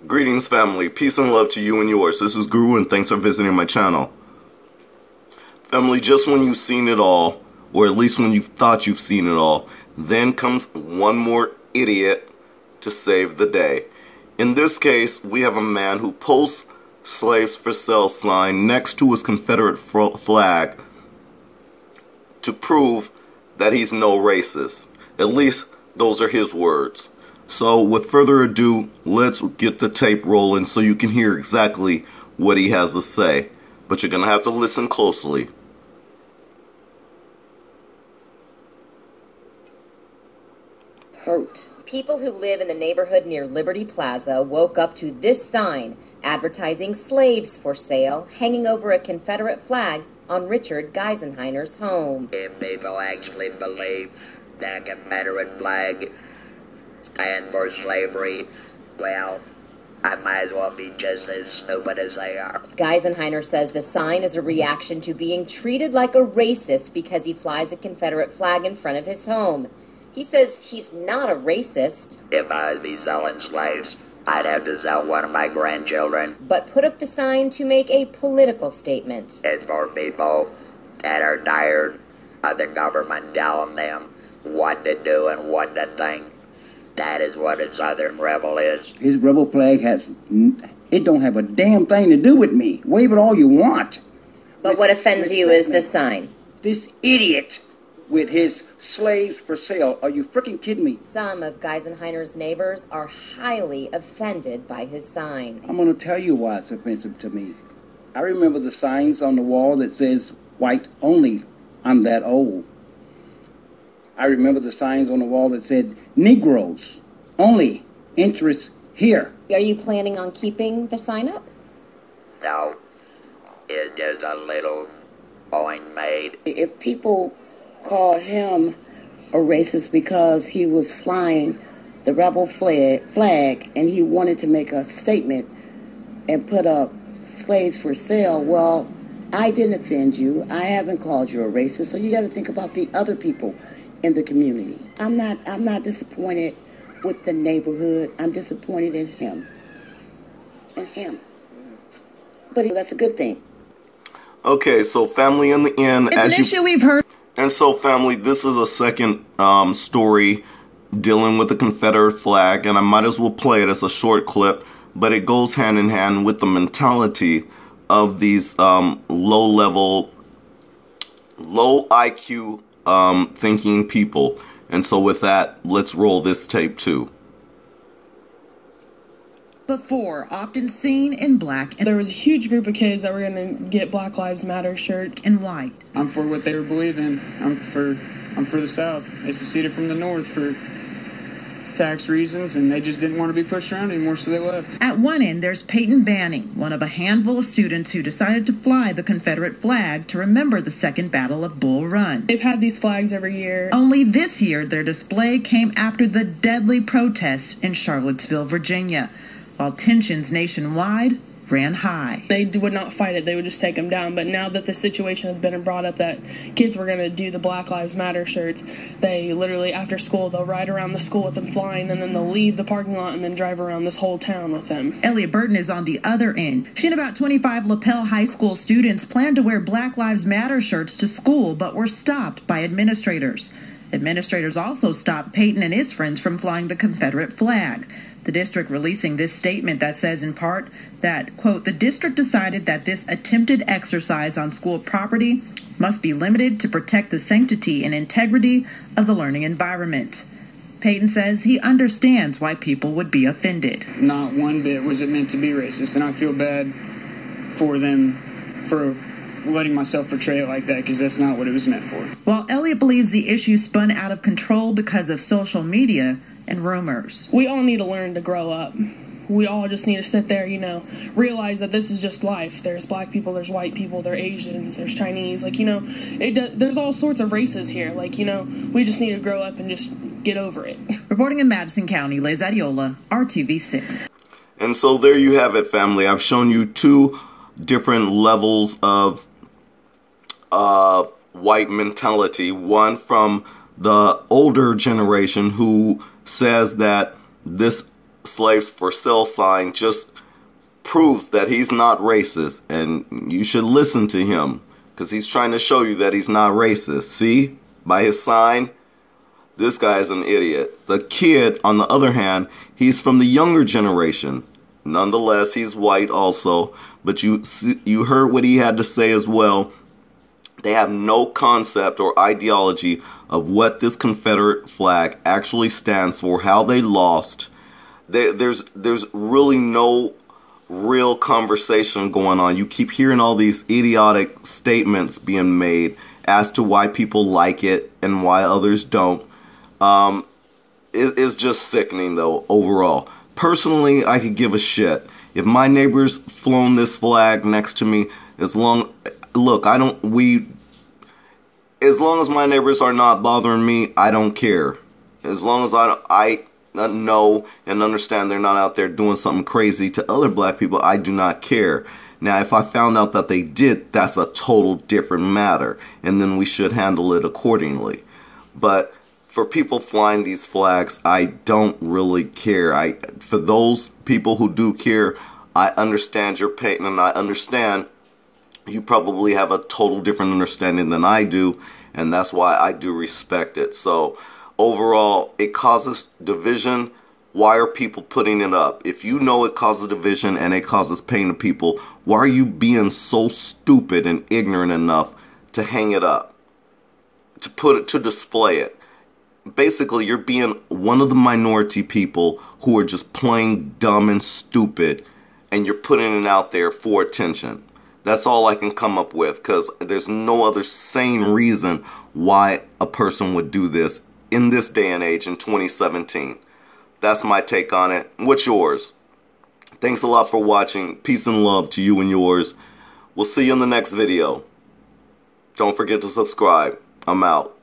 Greetings, family. Peace and love to you and yours. This is Guru, and thanks for visiting my channel. Family, just when you've seen it all, or at least when you've thought you've seen it all, then comes one more idiot to save the day. In this case, we have a man who posts slaves for sale sign next to his Confederate flag to prove that he's no racist. At least those are his words. So with further ado, let's get the tape rolling so you can hear exactly what he has to say. But you're going to have to listen closely. Hurt. People who live in the neighborhood near Liberty Plaza woke up to this sign advertising slaves for sale hanging over a Confederate flag on Richard Geisenheimer's home. If people actually believe that a Confederate flag stands for slavery, well, I might as well be just as stupid as they are. Geisenheimer says the sign is a reaction to being treated like a racist because he flies a Confederate flag in front of his home. He says he's not a racist. If I'd be selling slaves, I'd have to sell one of my grandchildren. But put up the sign to make a political statement. It's for people that are tired of the government telling them what to do and what to think. That is what a Southern rebel is. His rebel flag it don't have a damn thing to do with me. Wave it all you want. But what offends you is the sign. This idiot with his slaves for sale. Are you freaking kidding me? Some of Geisenheimer's neighbors are highly offended by his sign. I'm going to tell you why it's offensive to me. I remember the signs on the wall that says, white only, I'm that old. I remember the signs on the wall that said, Negroes only, interest here. Are you planning on keeping the sign up? No, it's just a little point made. If people call him a racist because he was flying the rebel flag and he wanted to make a statement and put up slaves for sale, well, I didn't offend you. I haven't called you a racist, so you got to think about the other people in the community. I'm not disappointed with the neighborhood. I'm disappointed in him. But that's a good thing. Okay, so family, in the end, it's an issue we've heard. And so family, this is a second story dealing with the Confederate flag, and I might as well play it as a short clip, but it goes hand in hand with the mentality of these low IQ thinking people. And so with that, let's roll this tape too. Before, often seen in black. There was a huge group of kids that were going to get Black Lives Matter shirts and white. I'm for what they believe in. I'm for the South. They seceded from the North for tax reasons, and they just didn't want to be pushed around anymore, so they left. At one end, there's Peyton Banning, one of a handful of students who decided to fly the Confederate flag to remember the Second Battle of Bull Run. They've had these flags every year. Only this year, their display came after the deadly protests in Charlottesville, Virginia, while tensions nationwide ran high. They would not fight it. They would just take them down. But now that the situation has been brought up that kids were going to do the Black Lives Matter shirts, they literally, after school, they'll ride around the school with them flying, and then they'll leave the parking lot and then drive around this whole town with them. Elliot Burton is on the other end. She and about 25 LaPel High School students planned to wear Black Lives Matter shirts to school, but were stopped by administrators. Administrators also stopped Peyton and his friends from flying the Confederate flag. The district releasing this statement that says in part that, quote, the district decided that this attempted exercise on school property must be limited to protect the sanctity and integrity of the learning environment. Peyton says he understands why people would be offended. Not one bit was it meant to be racist, and I feel bad for them for letting myself portray it like that, because that's not what it was meant for. While Elliot believes the issue spun out of control because of social media and rumors. We all need to learn to grow up. We all just need to sit there, realize that this is just life. There's black people, there's white people, there's Asians, there's Chinese. There's all sorts of races here. We just need to grow up and just get over it. Reporting in Madison County, Liz Adiola, RTV6. And so there you have it, family. I've shown you two different levels of white mentality. One from the older generation who says that this slaves for sale sign just proves that he's not racist, and you should listen to him because he's trying to show you that he's not racist. See, by his sign, this guy is an idiot. The kid, on the other hand, he's from the younger generation. Nonetheless, he's white also, but you heard what he had to say as well. They have no concept or ideology of what this Confederate flag actually stands for, how they lost. There's really no real conversation going on. You keep hearing all these idiotic statements being made as to why people like it and why others don't. It's just sickening though, overall. Personally, I could give a shit. If my neighbor's flown this flag next to me, as long as my neighbors are not bothering me, I don't care. As long as I know and understand they're not out there doing something crazy to other black people, I do not care. Now, if I found out that they did, that's a total different matter, and then we should handle it accordingly. But for people flying these flags, I don't really care. For those people who do care, I understand your pain, and I understand you probably have a total different understanding than I do, and that's why I do respect it. So overall, it causes division. Why are people putting it up? If you know it causes division and it causes pain to people, why are you being so stupid and ignorant enough to hang it up, to put it, to display it? Basically, you're being one of the minority people who are just plain dumb and stupid, and you're putting it out there for attention. That's all I can come up with, because there's no other sane reason why a person would do this in this day and age in 2017. That's my take on it. What's yours? Thanks a lot for watching. Peace and love to you and yours. We'll see you in the next video. Don't forget to subscribe. I'm out.